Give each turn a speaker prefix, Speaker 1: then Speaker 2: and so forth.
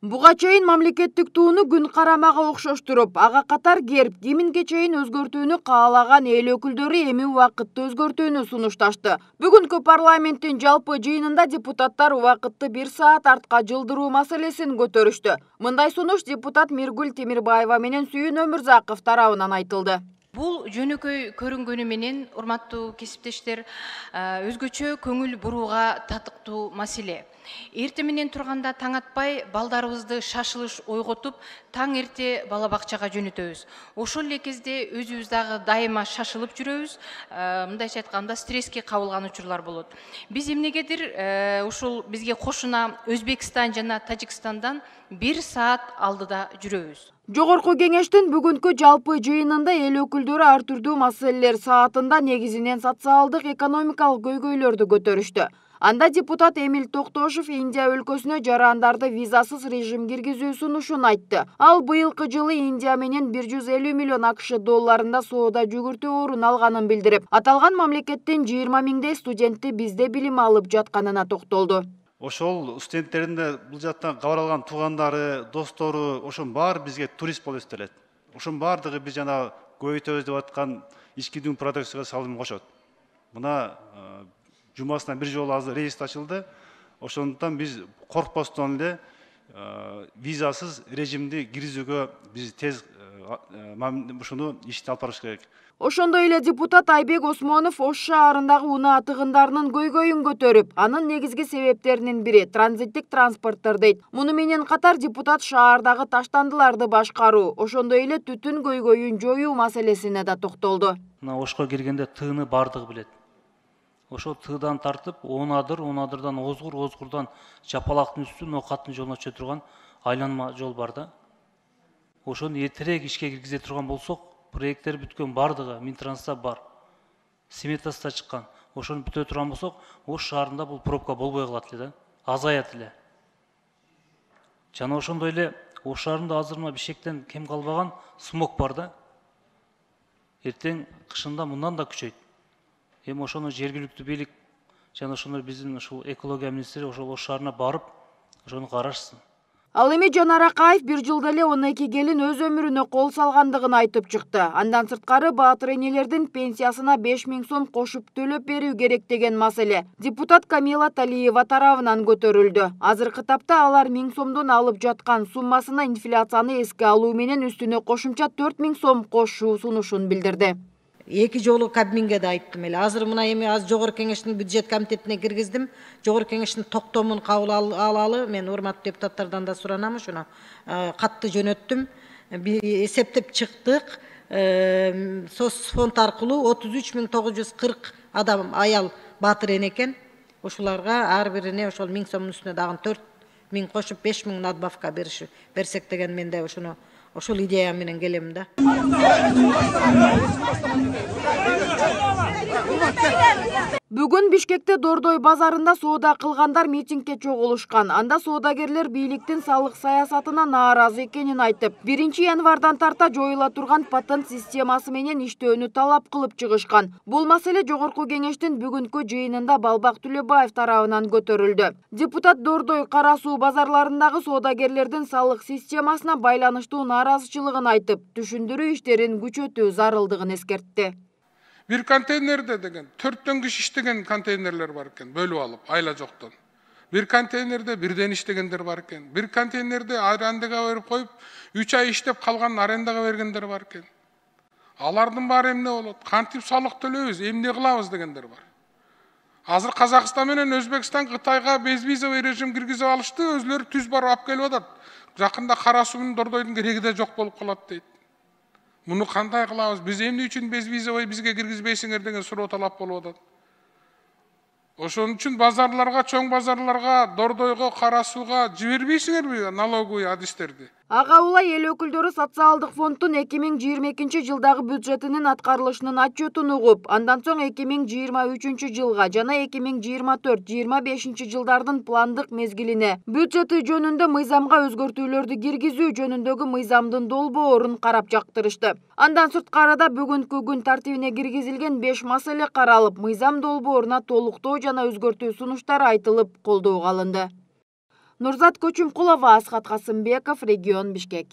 Speaker 1: Буга чейин мамлекеттик тууну күн карамага окшоштуруп, ага катар герб, гимнге чейин өзгөртүүнү каалаган эл өкүлдөрү эми убакытты өзгөртүүнү сунушташты. Бүгүнкү парламенттин жалпы жыйынында депутаттар убакытты 1 саат артка жылдыруу маселесин көтөрүштү. Мындай сунуш депутат Миргүл Темирбаева менен Сүйүн Өмүрзаков тарабынан айтылды.
Speaker 2: Бул жөнөкөй көрүнгөнү менен, урматтуу кесиптештер, өзгөчө көңүл бурууга татыктуу маселе. Эрте менен турганда таң атпай, балдарыбызды шашылыш ойготуп, таң эрте бала бакчага жөнөтөбүз. Ошол эле кезде өзүбүз дагы дайыма шашылып жүрөбүз, мындайча айтканда стресске кабылган учурлар болот. Биз эмнегедир ушул бизге кошуна Өзбекстан жана Тажикстандан 1 саат алдыда жүрөбүз.
Speaker 1: Жогорку кеңештин бүгүнкү жалпы жыйынында эл өкүлдөрү ар түрдүү маселелер саатында негизинен социалдык экономикалык көйгөйлөрдү көтөрүштү. Анда депутат Эмил Токтошов Индия өлкөсүнө жарандарды визасыз режим киргизүү сунушун айтты. Ал быйылкы жылы Индия менен 150 миллион АКШ долларында соода жүгүртүү орун алганын билдирип, аталган мамлекеттин 20 миңдей студенти бизде билим алып жатканына токтолду.
Speaker 3: Ошол студенттердин да бул жактан кабар алган туугандары, достору, ошонун баары бизге турист болуп эстелет. Ошонун баардыгы биз жана көбөйтөбүз деп аткан ички дүң продукцияга салым кошот. Мына жумасына бир жолу азыр рейс ачылды. Ошондуктан биз коркпостон эле визасыз режимди киргизүүгө биз тез ушуну ишти алып барыш керек.
Speaker 1: Ошондой эле депутат Айбек Осмонов Ош шаарындагы унаа тыгындарынын көйгөйүн көтөрүп, анын негизги себептеринин бири транзиттик транспорттор дейт. Муну менен катар депутат шаардагы таштандыларды башкаруу, ошондой эле түтүн көйгөйүн жоюу маселесине да токтолду.
Speaker 4: Мына Ошко келгенде тыыны бардыгы билет. Ошол тыыдан тартып, онадырдан озгурдан Жапалактын үстүн Ноокаттын жолуна түшө турган айланма жол бар да. Ошону эртерээк ишке киргизе турган болсок, проекттер бүткөн бардыгы Минтрансда бар. Сметасы да чыккан. Ошону бүтө турган болсок, Ош шаарында бул пробка болбой калат эле да. Азаят эле. Жана ошондой эле Ош шаарында азыр мына Бишкектен кем калбаган смог бар да. Эртең кышында мындан да күчөйт. Эми ошону жергиликтүү бийлик жана ошондой биздин ушул экология министри ошол Ош шаарына барып, ошону карашсын.
Speaker 1: Ал эми Жанар Акаев 1 жылда эле 12 келин өз өмүрүнө кол салгандыгын айтып чыкты. Андан сырткары баатыр энелердин пенсиясына 5000 сом кошуп төлөп берүү керек деген маселе депутат Камила Талиева тарабынан көтөрүлдү. Азыркы тапта алар 1000 сомдон алып жаткан суммасына инфляцияны эске алуу менен үстүнө кошумча 4000 сом кошуу сунушун билдирди.
Speaker 5: 2 жолу Кабминге да айттым эле. Азыр мына эми Жогорку кеңештин бюджет комитетине киргиздим. Жогорку кеңештин токтомун кабыл алалы. Мен урматтуу депутаттардан да суранам, ушуну катты жөнөттүм. Эсептеп чыктык. Соцфонд аркылуу 33940 адам аял баатыр эне экен. Ушуларга ар бирине ошол 1000 сомдун үстүнө дагы 4000 кошуп 5000 надбавка берсек деген мен да ошол идея менен келем да.
Speaker 1: Бүгүн Бишкекте Дордой базарында соода кылгандар митингге чогулушкан. Анда соодагерлер бийликтин салык саясатына нааразы экенин айтып, 1 январдан тарта жоюла турган патент системасы менен иштөөнү талап кылып чыгышкан. Бул маселе Жогорку кеңештин бүгүнкү жыйынында Балбак Түлөбаев тарабынан көтөрүлдү. Депутат Дордой Кара Суу базарларындагы соодагерлердин салык системасына байланыштуу нааразычылыгын айтып, түшүндүрүү иштерин күчөтүү зарылдыгын эскертти.
Speaker 6: Bir konteynerде деген 4 киши иштеген контейнерлер бар экен, бөлүп алып, айла жоктон. Bir контейнерде бирден иштегендер бар экен. Bir контейнерде арендага берип коюп, 3 ай иштеп калган арендага бергендер бар экен. Алардын баары эмне болот? Кантип салык төлөбүз, эмне кылабыз дегендер бар. Азыр Казакстан менен Өзбекстан Кытайга безвизовый режим киргизип алышты, өзлөрү түз барып алып келип атат. Жакында Кара Суунун Дордойдун кереги да жок болуп калат дейт. Муну кандай кылабыз? Биз эмне үчүн безвизовый бизге киргизбейсиңер деген суроо талап болуп атат. Ошон үчүн базарларга, чоң базарларга, Дордойго, Кара Сууга жибербейсиңерби налоговый адистерди?
Speaker 1: Ага улай эл өкүлдөрү социалдык фонддун 2022 жылдагы бюджетинин аткарылышынын отчетун угуп, андан соң 2023 жылга жана 2024-25 жылдардын пландык мезгилине бюджети жөнүндө мыйзамга өзгөртүүлөрдү киргизүү жөнүндөгү мыйзамдын долбоорун карап жактырышты. Андан сырткары да бүгүнкү күн тартибине киргизилген 5 маселе каралып, мыйзам долбооруна толуктоо жана өзгөртүү сунуштары айтылып, колдоого алынды. Нурзат Көчүмкулова, Асхат Касымбеков, Регион Бишкек.